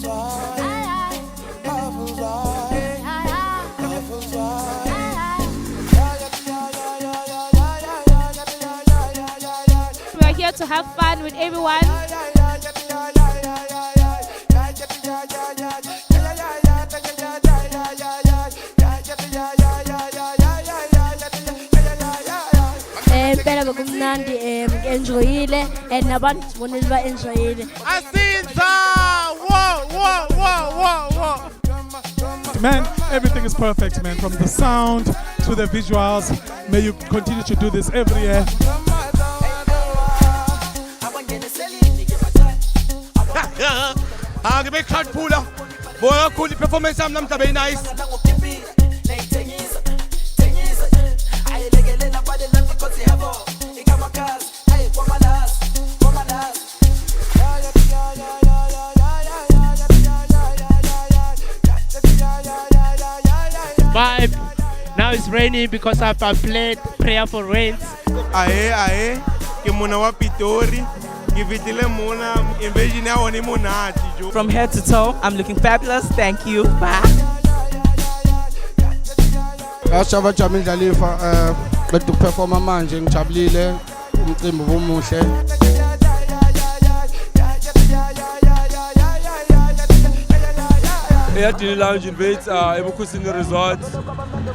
We are here to have fun with everyone. Phela bekumnandi enjoyile and nabantu sibonile ba enjoyile. Asinza! Whoa! Man, everything is perfect, man. From the sound to the visuals. May you continue to do this every year. Give me a crowd puller. Boy, cool performance. I'm not very nice. Vibe. Now it's raining because I've played prayer for rains. Aye. Ke mona wa Pitori. Givitile mona invades Ebukhosini. From head to toe, I'm looking fabulous. Thank you. Bye. Ashava Jamil Jalifa betu performa manje ngijabulile umcimbi omuhle. Eyadini Lounge invades Ebukhosini Resort.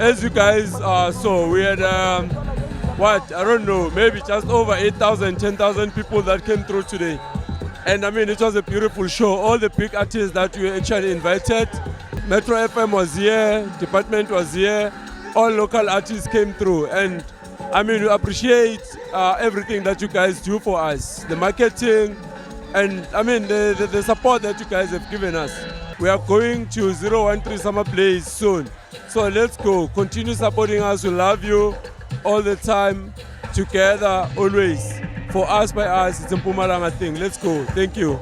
As you guys saw, we had I don't know, maybe just over 8,000, 10,000 people that came through today. And I mean, it was a beautiful show. All the big artists that we actually invited. Metro FM was here, Department was here, all local artists came through. And I mean, we appreciate everything that you guys do for us, the marketing, and I mean, the support that you guys have given us. We are going to 013 Summer Place soon. So let's go, continue supporting us, we love you all the time, together, always. For us, by us, it's a Mpumalanga thing. Let's go, thank you.